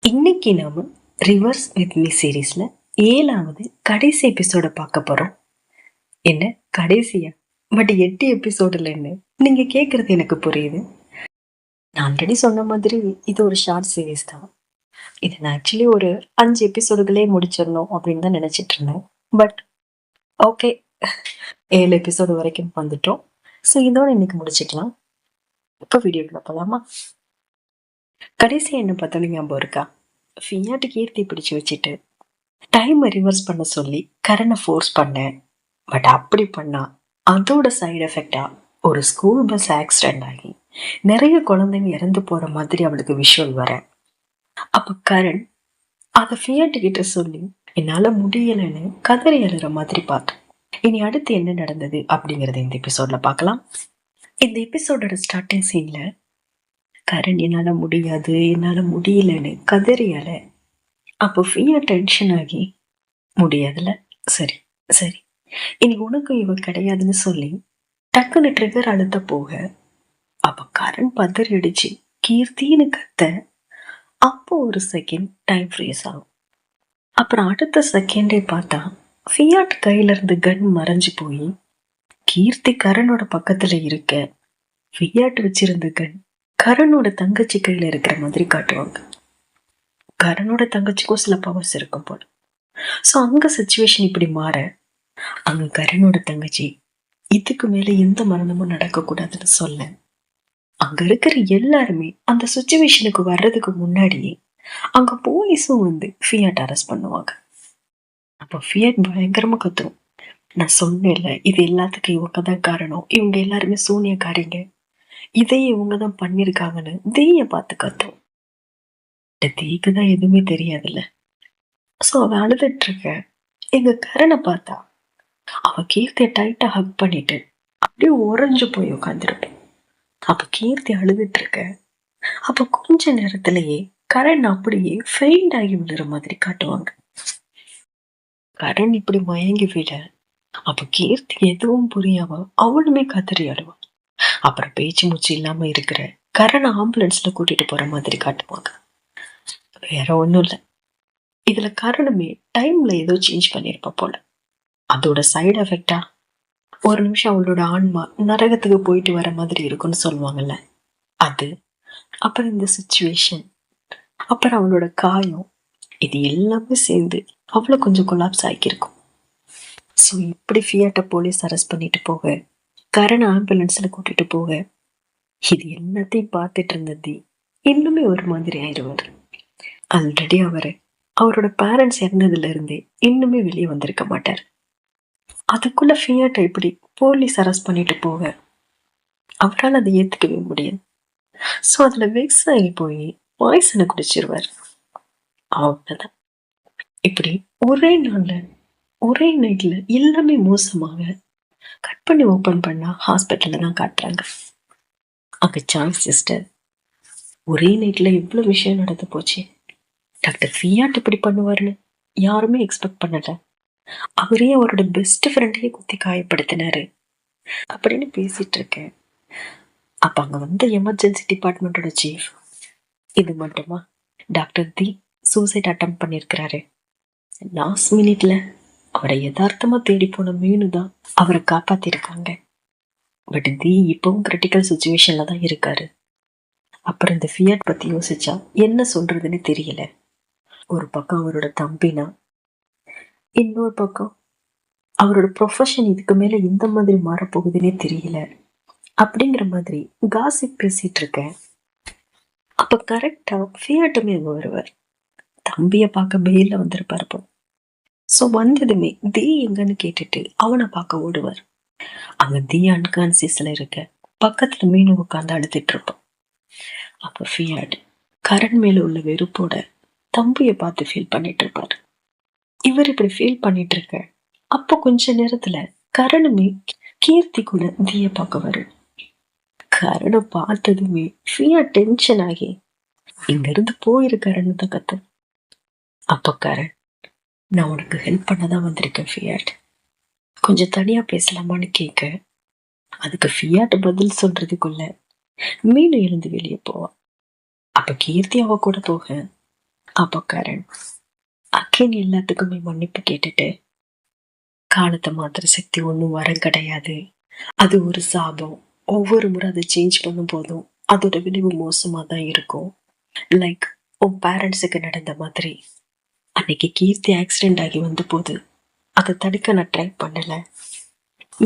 இன்னைக்கு நாம reverse with me சீரீஸ்ல 7வது கடைசி எபிசோட பார்க்க போறோம். என்ன கடைசியா? பட் 8 எபிசோடுல என்ன நீங்க கேக்குறது எனக்கு புரியுது. நான் ஆல்ரெடி சொன்ன மாதிரி இது ஒரு ஷார்ட் சீரீஸ் தான். இது நான் ஆக்சுவலி ஒரு 5 எபிசோடுகளே முடிச்சிடணும் அப்படின்னு தான் நினைச்சிட்டு இருந்தேன். பட் ஓகே, 7 எபிசோடு வரைக்கும் வந்துட்டோம். ஸோ இதோட இன்னைக்கு முடிச்சுக்கலாம். இப்போ வீடியோக்குள்ள போலாமா? கடைசி என்ன பார்த்தோன்னு ஞாபகம் இருக்கா? ஃபியாட்டு கீர்த்தி பிடிச்சு வச்சுட்டு டைமை ரிவர்ஸ் பண்ண சொல்லி கரனை ஃபோர்ஸ் பண்ணேன். பட் அப்படி பண்ணா அதோட சைடு எஃபெக்டா ஒரு ஸ்கூல் பஸ் ஆக்சிடென்ட் ஆகி நிறைய குழந்தைங்க இறந்து போற மாதிரி அவளுக்கு விஷுவல் வர, அப்ப கரண் அதை ஃபியாட்டு கிட்ட சொல்லி என்னால முடியலைன்னு கதறி அழுற மாதிரி பார்த்தோம். இனி அடுத்து என்ன நடந்தது அப்படிங்கறத இந்த எபிசோட்ல பார்க்கலாம். இந்த எபிசோடோட ஸ்டார்டிங் சீன்ல கரண் என்னால முடியாது என்னால முடியலன்னு கதறி அழ, அப்போ ஃபியா டென்ஷன் ஆகி முடியாதுல, சரி சரி இனி உனக்கு இவ கிடையாதுன்னு சொல்லி டக்குன்னு ட்ரிகர் அழுத்த போக, அப்ப கரண் பதறி அடிச்சு கீர்த்தின்னு கத்த, அப்போ ஒரு செகண்ட் டைம் ஃப்ரீஸ் ஆகும். அப்புறம் அடுத்த செகண்டே பார்த்தா ஃபியாட் கையில இருந்து கன் மறைஞ்சு போய் கீர்த்தி கரணோட பக்கத்துல இருக்க, ஃபியாட் வச்சிருந்த கன் கரணோட தங்கச்சி கையில இருக்கிற மாதிரி காட்டுவாங்க. கரணோட தங்கச்சிக்கும் சில பவர்ஸ் இருக்கும் போல. ஸோ அங்க சுச்சுவேஷன் இப்படி மாற, அங்க கரணோட தங்கச்சி இதுக்கு மேல எந்த மரணமும் நடக்க கூடாதுன்னு சொல்ல, அங்க இருக்கிற எல்லாருமே அந்த சுச்சுவேஷனுக்கு வர்றதுக்கு முன்னாடியே அங்க போலீஸும் வந்து ஃபியாட் அரெஸ்ட் பண்ணுவாங்க. அப்ப ஃபியாட் பயங்கரமா கத்துரும், நான் சொன்னேன்ல இது எல்லாத்துக்கும் இவங்க தான் காரணம், இவங்க எல்லாருமே சூனியக்காரிங்க, இதையே இவங்க தான் பண்ணிருக்காங்கன்னு தீய பார்த்து கத்தும். தீக்கு தான் எதுவுமே தெரியாதுல்ல. ஸோ அவ அழுதுட்டு இருக்க, எங்க கரணை பார்த்தா அவ கீர்த்தியை டைட்டா ஹக் பண்ணிட்டு அப்படியே உறைஞ்சு போய் உட்காந்துருப்பேன். அப்ப கீர்த்தி அழுதுட்டு இருக்க, அப்ப கொஞ்ச நேரத்திலேயே கரண் அப்படியே ஃபெயிண்ட் ஆகி விழுற மாதிரி காட்டுவாங்க. கரண் இப்படி மயங்கி விட, அப்ப கீர்த்தி எதுவும் புரியாம அவளுமே கதறி அழுவா. அப்புறம் பேச்சு மூச்சு இல்லாம இருக்கிற கரண் ஆம்புலன்ஸ்ல கூட்டிட்டு போற மாதிரி காட்டுவாங்க. வேற ஒண்ணும் இல்ல, இதுல கரணுமே டைம்ல ஏதோ சேஞ்ச் பண்ணிருப்பா போல. அதோட சைடு எஃபெக்டா ஒரு நிமிஷம் அவளோட ஆன்மா நரகத்துக்கு போயிட்டு வர மாதிரி இருக்கும்னு சொல்லுவாங்கல்ல, அது. அப்புறம் இந்த சுச்சுவேஷன், அப்புறம் அவளோட காயம், இது எல்லாமே சேர்ந்து அவளை கொஞ்சம் கொலாப்ஸ் ஆகியிருக்கும். ஸோ இப்படி ஃபியாட்ட போலீஸ் அரெஸ்ட் பண்ணிட்டு போக, கரண் ஆம்புலன்ஸ்ல கூட்டிட்டு போக, இது எல்லாத்தையும் பார்த்துட்டு இருந்தது இன்னுமே ஒரு மாதிரி ஆயிடுவார். ஆல்ரெடி அவரோட பேரண்ட்ஸ் இறந்ததுல இருந்தே இன்னுமே வெளியே வந்திருக்க மாட்டார். அதுக்குள்ள ஃபியாட்டை இப்படி போலீஸ் அரெஸ்ட் பண்ணிட்டு போக அவரால் அதை ஏத்துக்கவே முடியாது. ஸோ அதுல வெக்ஸ் ஆகி போய் பாய்சனை குடிச்சிருவார். அவ்வளவுதான். இப்படி ஒரே நாள்ல ஒரே நைட்ல எல்லாமே மோசமாக கட் பண்ணி ஓபன் பண்ணா ஹாஸ்பிட்டல்ல தான் காட்டுறாங்க. அங்க சாய்ஸ் சிஸ்டர் ஒரே நைட்ல இவ்வளவு விஷயம் நடந்து போச்சு. டாக்டர் ஃபியாட் இப்படி பண்ணுவாருன்னு யாருமே எக்ஸ்பெக்ட் பண்ணல. அவரே அவரோட பெஸ்ட் ஃப்ரெண்டையே குத்தி காயப்படுத்தினாரு அப்படின்னு பேசிட்டு இருக்கேன். அப்ப அங்க வந்து எமர்ஜென்சி டிபார்ட்மெண்டோட சீஃப், இது மட்டுமா, டாக்டர் தி சூசைட் அட்டம் பண்ணிருக்கிறாரு, லாஸ்ட் மினிட்ல அவரை யதார்த்தமா தேடி போன மீனு தான் அவரை காப்பாத்திருக்காங்க. பட் தி இப்பவும் கிரிட்டிக்கல் சுச்சுவேஷன்ல தான் இருக்காரு. அப்புறம் இந்த ஃபியாட் பத்தி யோசிச்சா என்ன சொல்றதுன்னு தெரியல. ஒரு பக்கம் அவரோட தம்பினா, இன்னொரு பக்கம் அவரோட ப்ரொஃபஷன் இதுக்கு மேல எந்த மாதிரி மாறப்போகுதுன்னே தெரியல அப்படிங்கிற மாதிரி காசிப் பேசிட்டு இருக்கேன். அப்ப கரெக்டா ஃபியாட்டுமே அங்க வருவார். தம்பிய பார்க்க பெயில வந்திருப்பாரு போ. ஸோ வந்ததுமே தி எங்கன்னு கேட்டுட்டு அவனை பார்க்க ஓடுவார். அங்க தி அன்கான்சியஸ்ல இருக்க, பக்கத்துல மீனு உட்காந்து அழுத்திட்டு இருப்பான். அப்ப ஃபியாட் கரண் மேல உள்ள வெறுப்போட தம்பிய பார்த்து ஃபீல் பண்ணிட்டு இருப்பாரு. இவர் இப்படி ஃபீல் பண்ணிட்டு இருக்க, அப்போ கொஞ்ச நேரத்துல கரணுமே கீர்த்தி கூட தீய பார்க்க வரும். கரணை பார்த்ததுமே ஃபியா டென்ஷன் ஆகி இங்க இருந்து போயிருக்காருன்னு தான் கத்தும். அப்ப கரண், நான் உனக்கு ஹெல்ப் பண்ணதான் வந்திருக்கேன் ஃபியாட், கொஞ்சம் தனியா பேசலாமான்னு கேட்க, அதுக்கு ஃபியாட் பதில் சொல்றதுக்குள்ள மீனு எழுந்து வெளியே போவான். அப்ப கீர்த்தி அவ கூட போக அப்போ கரண் அக்கின் எல்லாத்துக்குமே மன்னிப்பு கேட்டுட்டு, காலத்தை மாத்திர சக்தி ஒன்றும் வரம் கிடையாது, அது ஒரு சாபம், ஒவ்வொரு முறை அதை சேஞ்ச் பண்ணும் போதும் அதோட விளைவு மோசமா தான் இருக்கும். லைக் உன் பேரண்ட்ஸுக்கு நடந்த மாதிரி. அன்னைக்கு கீர்த்தி ஆக்சிடென்ட் ஆகி வந்த போது அதை தடுக்க நான் ட்ரை பண்ணல.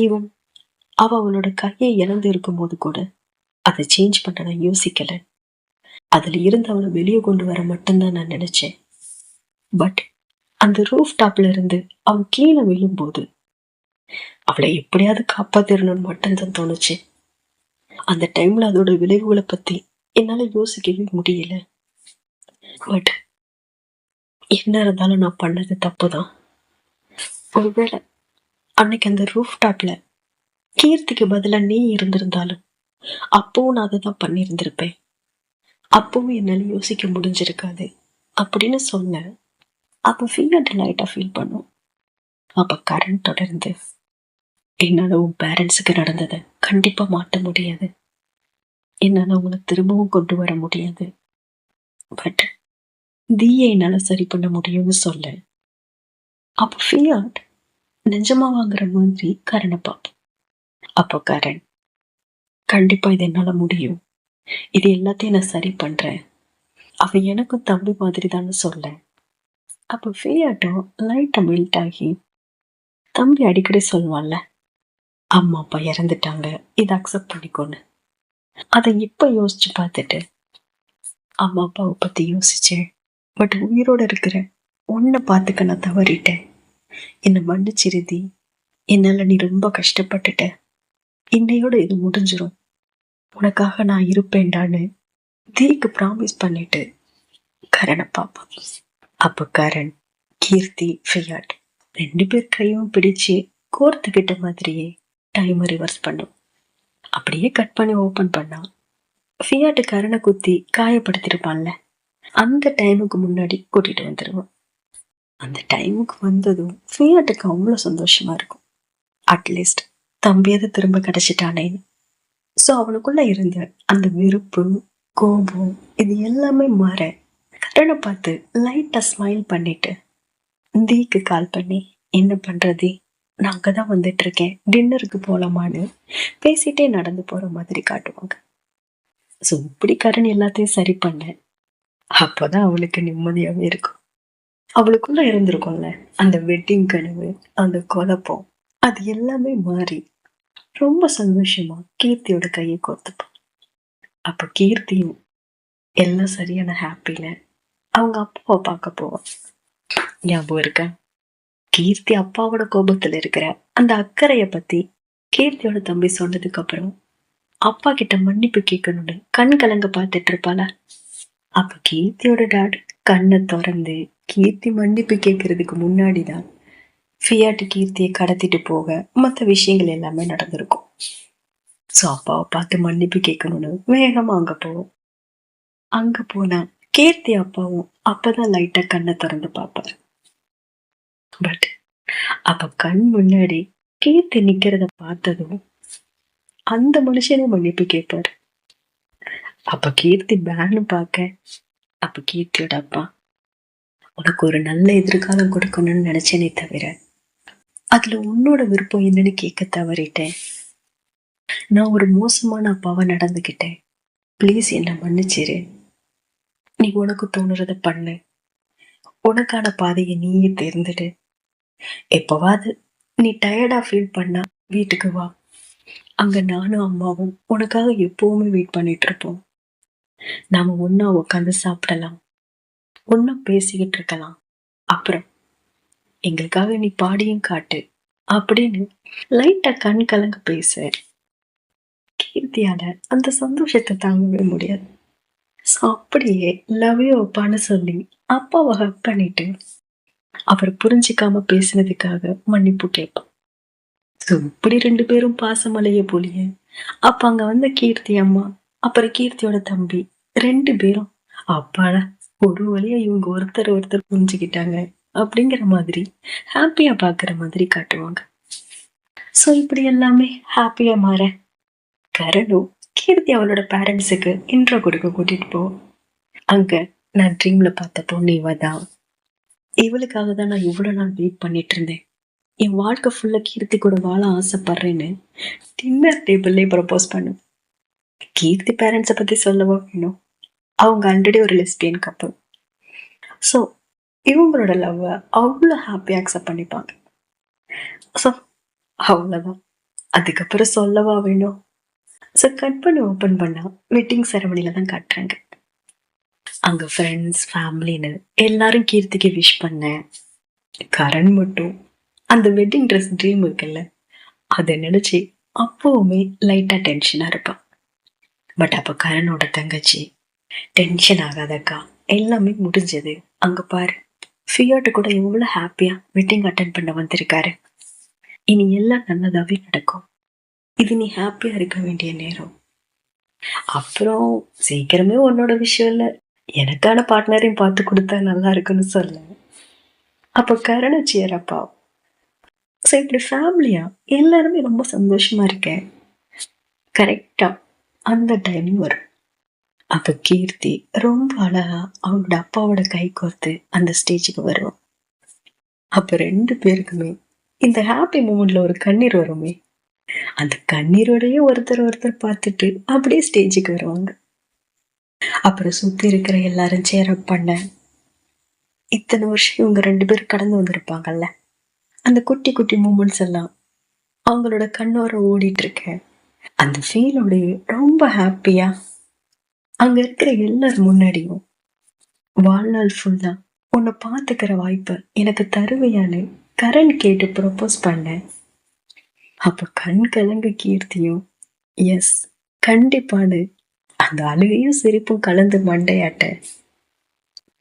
ஈவன் அவளோட கையை இழந்து இருக்கும் போது கூட அதை சேஞ்ச் பண்ண நான் யோசிக்கல. அதுல இருந்து அவளை வெளியே கொண்டு வர மட்டும்தான் நான் நினைச்சேன். பட் அந்த ரூஃப் டாப்ல இருந்து அவன் கீழே விழும்போது அவளை எப்படியாவது காப்பாத்திரணும்னு மட்டும்தான் தோணுச்சு. அந்த டைம்ல அதோட விளைவுகளை பத்தி என்னால யோசிக்கவே முடியல. பட் என்ன இருந்தாலும் நான் பண்ணது தப்புதான். ஒருவேளை அன்னைக்கு அந்த ரூஃப் டாப்ல கீர்த்திக்கு பதிலா நீ இருந்திருந்தாலும் அப்பவும் நான் அதை தான் பண்ணியிருந்திருப்பேன். அப்பவும் என்னால யோசிக்க முடிஞ்சிருக்காது அப்படின்னு சொன்னேன். அப்ப ஃபீல் லைட்டா ஃபீல் பண்ணும். அப்ப கரண் தொடர்ந்து, என்னால உன் பேரண்ட்ஸுக்கு நடந்ததை கண்டிப்பா மாற்ற முடியாது, என்னால உங்களை திரும்பவும் கொண்டு வர முடியாது, பட் தீயை என்னால சரி பண்ண முடியும்னு சொல்ல. அப்ப ஃபியாட் நிஜமா வாங்குற மாதிரி கரணை பார்ப்போம். அப்போ கரண், கண்டிப்பா இது என்னால முடியும், இது எல்லாத்தையும் நான் சரி பண்றேன், அவ எனக்கும் தம்பி மாதிரி தான்னு சொல்ல. அப்போ ஃபியாட்டும் லைட்டா மெல்ட் ஆகி, தம்பி அடிக்கடி சொல்லுவான்ல, அம்மா அப்பா இறந்துட்டாங்க, இதை அக்செப்ட் பண்ணிக்கோன்னு. அதை இப்ப யோசிச்சு பார்த்துட்டு, அம்மா அப்பாவை பத்தி யோசிச்சேன், பட் உயிரோட இருக்கிற உன்னை பார்த்துக்க நான் தவறிட்டேன், என்னை மன்னிச்சிருதி, என்னால நீ ரொம்ப கஷ்டப்பட்டுட்ட, இன்னையோட இது முடிஞ்சிரும், உனக்காக நான் இருப்பேன்டான்னு தீக்கு ப்ராமிஸ் பண்ணிட்டு கரணை பார்ப்பான். அப்போ கரண், கீர்த்தி, ஃபியாட் 2 பேர் கையும் பிடிச்சு கோர்த்துக்கிட்ட மாதிரியே டைமை ரிவர்ஸ் பண்ணும். அப்படியே கட் பண்ணி ஓபன் பண்ணா ஃபியாட்டு கரணை குத்தி காயப்படுத்திருப்பான்ல, அந்த டைமுக்கு முன்னாடி கூட்டிட்டு வந்துருவான். அந்த டைமுக்கு வந்ததும் ஃபியாட்டுக்கு அவ்வளோ சந்தோஷமா இருக்கும். அட்லீஸ்ட் தம்பியதை திரும்ப கிடைச்சிட்டானேன்னு. ஸோ அவனுக்குள்ள இருந்த அந்த வெறுப்பு, கோபம், இது எல்லாமே மாற கரணை பார்த்து லைட்டா ஸ்மைல் பண்ணிட்டு தீக்கு கால் பண்ணி, என்ன பண்றது, நான் அங்கதான் வந்துட்டு இருக்கேன், டின்னருக்கு போலாமான்னு பேசிட்டே நடந்து போற மாதிரி காட்டுவாங்க. ஸோ இப்படி கரண் எல்லாத்தையும் சரி பண்ண அப்போதான் அவளுக்கு நிம்மதியாவே இருக்கும். அவளுக்குள்ள இருந்திருக்கும்ல அந்த வெட்டிங் கனவு, அந்த குழப்பம், அது எல்லாமே மாறி ரொம்ப சந்தோஷமா கீர்த்தியோட கையை கோர்த்துப்பான். அப்ப கீர்த்தியும் எல்லாம் சரியான ஹாப்பில அவங்க அப்பாவை பார்க்க போவான். ஞாபகம் இருக்கா? கீர்த்தி அப்பாவோட கோபத்துல இருக்கிற அந்த அக்கறைய பத்தி கீர்த்தியோட தம்பி சொன்னதுக்கு அப்புறம் அப்பா கிட்ட மன்னிப்பு கேட்கணும்னு கண் கலங்க பார்த்துட்டு இருப்பாள. அப்ப கீர்த்தியோட டாட் கண்ணை திறந்து கீர்த்தி மன்னிப்பு கேட்கறதுக்கு முன்னாடிதான் ஃபியாட் கீர்த்தியை கடத்திட்டு போக மற்ற விஷயங்கள் எல்லாமே நடந்திருக்கும். ஸோ அப்பாவை பார்த்து மன்னிப்பு கேட்கணும்னு வேகமா அங்க போவோம். அங்க போனா கீர்த்தி அப்பாவும் அப்பதான் லைட்டா கண்ணை திறந்து பார்ப்பாரு. பட் அப்ப கண் முன்னாடி கீர்த்தி நிக்கிறத பார்த்ததும் அந்த மனுஷனே மன்னிப்பு கேட்பாரு. அப்ப கீர்த்தி பேன்னு பார்க்க, அப்ப கீர்த்தியோட அப்பா, உனக்கு ஒரு நல்ல எதிர்காலம் கொடுக்கணும்னு நினைச்சேனே தவிர அதுல உன்னோட விருப்பம் என்னன்னு கேட்க தவறிட்டேன், நான் ஒரு மோசமான அப்பாவா நடந்துகிட்டேன், பிளீஸ் என்ன மன்னிச்சிரு, நீ உனக்கு தோணுறத பண்ணு, உனக்கான பாதையை நீயே தேர்ந்துடு, எப்பவாது நீ டயர்டா ஃபீல் பண்ணா வீட்டுக்கு வா, அங்க நானும் அம்மாவும் உனக்காக எப்பவுமே வெயிட் பண்ணிட்டு இருப்போம், நாம ஒன்னா உட்காந்து சாப்பிடலாம், ஒன்னா பேசிக்கிட்டு இருக்கலாம், அப்புறம் எங்களுக்காக நீ பாடியும் காட்டு அப்படின்னு லைட்டா கண் கலங்க பேச கீர்த்தியால அந்த சந்தோஷத்தை தாங்கவே முடியாது. ஸோ அப்படியே லவ் யூ அப்பான்னு சொல்லி அப்பாவை ஹக் பண்ணிட்டு அவர் புரிஞ்சிக்காம பேசினதுக்காக மன்னிப்பு கேட்பான். ஸோ இப்படி 2 பேரும் பாசமலைய போலிய. அப்ப அங்க வந்த கீர்த்தி அம்மா அப்புறம் கீர்த்தியோட தம்பி 2 பேரும் அப்பாடா ஒரு வழியா இவங்க ஒருத்தர் ஒருத்தர் புரிஞ்சுக்கிட்டாங்க அப்படிங்கிற மாதிரி ஹாப்பியா பாக்குற மாதிரி காட்டுவாங்க. ஸோ இப்படி எல்லாமே ஹாப்பியா மாற கரணும் கீர்த்தி அவளோட பேரண்ட்ஸுக்கு இன்ட்ரோ கொடுக்க கூட்டிட்டு போவோம். அங்க நான் ட்ரீம்ல பார்த்த பொண்ணு இவ தான். இவளுக்காக தான் நான் இவ்வளவு நாள் வெயிட் பண்ணிட்டு இருந்தேன். என் வாழ்க்கை ஃபுல்லா கீர்த்தி கூட வாழ ஆசைப்படுறேன்னு டின்னர் டேபிள்லே ப்ரப்போஸ் பண்ணும். கீர்த்தி பேரண்ட்ஸை பத்தி சொல்லவா வேணும்? அவங்க ஆல்ரெடி ஒரு லெஸ்பியன் கப்பல். ஸோ இவங்களோட லவ்வை அவ்வளோ ஹாப்பியாக அக்செப்ட் பண்ணிப்பாங்க. ஸோ அவ்வளோதான். அதுக்கப்புறம் சொல்லவா வேணும்? ஸோ கட் பண்ணி ஓப்பன் பண்ணா வெட்டிங் செரமனில தான் காட்டுறாங்க. அங்க ஃப்ரெண்ட்ஸ் ஃபேமிலின்னு எல்லாரும் கீர்த்திக்கு விஷ் பண்ணேன். கரண் மட்டும் அந்த வெட்டிங் ட்ரெஸ் ட்ரீம் இருக்குல்ல, அதை நினைச்சு அப்பவுமே லைட்டா டென்ஷனா இருப்பான். பட் அப்ப கரணோட தங்கச்சி, டென்ஷன் ஆகாதக்கா, எல்லாமே முடிஞ்சது. அங்க பாரு, ஃபியோட்டு கூட எவ்வளவு ஹாப்பியா வெட்டிங் அட்டென்ட் பண்ண வந்திருக்காரு. இனி எல்லாம் நல்லதாவே நடக்கும். இது நீ ஹாப்பியா இருக்க வேண்டிய நேரம். அப்புறம் சீக்கிரமே உன்னோட விஷயம் இல்ல, எனக்கான பார்ட்னரையும் பார்த்து கொடுத்தா நல்லா இருக்குன்னு சொல்ல. அப்ப கரண சேரப்பா. ஸோ இப்படி ஃபேமிலியா எல்லாருமே ரொம்ப சந்தோஷமா இருக்கேன். கரெக்டா அந்த டைமிங் வரும். அப்ப கீர்த்தி ரொம்ப அழகா அவங்களோட அப்பாவோட கை கோர்த்து அந்த ஸ்டேஜுக்கு வருவோம். அப்ப 2 பேருக்குமே இந்த ஹாப்பி மூமெண்ட்ல ஒரு கண்ணீர் வருமே, அந்த கண்ணீரோடய ஒருத்தர் ஒருத்தர் பார்த்துட்டு அப்படியே ஸ்டேஜுக்கு வருவாங்க. அப்புறம் சுத்தி இருக்கிற எல்லாரும் சேர் அப் பண்ண, இத்தனை வருஷம் இவங்க 2 பேரும் கடந்து வந்திருப்பாங்கல்ல, அந்த குட்டி குட்டி மூமெண்ட்ஸ் எல்லாம் அவங்களோட கண்ணோர ஓடிட்டு இருக்க அந்த ஃபீலோடய ரொம்ப ஹாப்பியா அங்க இருக்கிற எல்லாரும் முன்னாடியும் வாழ்நாள் ஃபுல்லா உன்னை பார்த்துக்கிற வாய்ப்பை எனக்கு தருவையான்னு கரண் கேட்டு ப்ரொபோஸ் பண்ண. அப்ப கண் கலங்க கீர்த்தியும் எஸ் கண்டிப்பான்னு அந்த அழுகையும் சிரிப்பும் கலந்து மண்டையாட்ட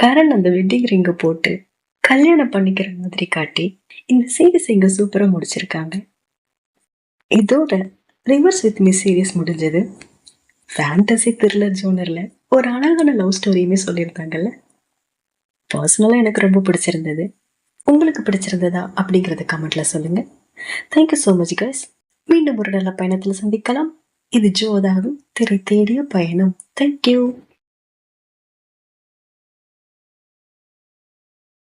கரண் அந்த வெட்டிங் ரிங்க போட்டு கல்யாணம் பண்ணிக்கிற மாதிரி காட்டி இந்த சீரீஸ் இங்க சூப்பரா முடிச்சிருக்காங்க. இதோட ரிவர்ஸ் வித் மீ சீரீஸ் முடிஞ்சது. ஃபேண்டசி த்ரில்லர் ஜோனர்ல ஒரு அழகான லவ் ஸ்டோரியுமே சொல்லியிருந்தாங்கல்ல. பர்சனலா எனக்கு ரொம்ப பிடிச்சிருந்தது. உங்களுக்கு பிடிச்சிருந்ததா அப்படிங்கறத கமெண்ட்ல சொல்லுங்க. Thank you so much guys. மீண்டும் ஒரு நல்ல பயணத்துல சந்திக்கலாம். இது ஜோதாவின் திரை தேடிய பயணம். தேங்க்யூ.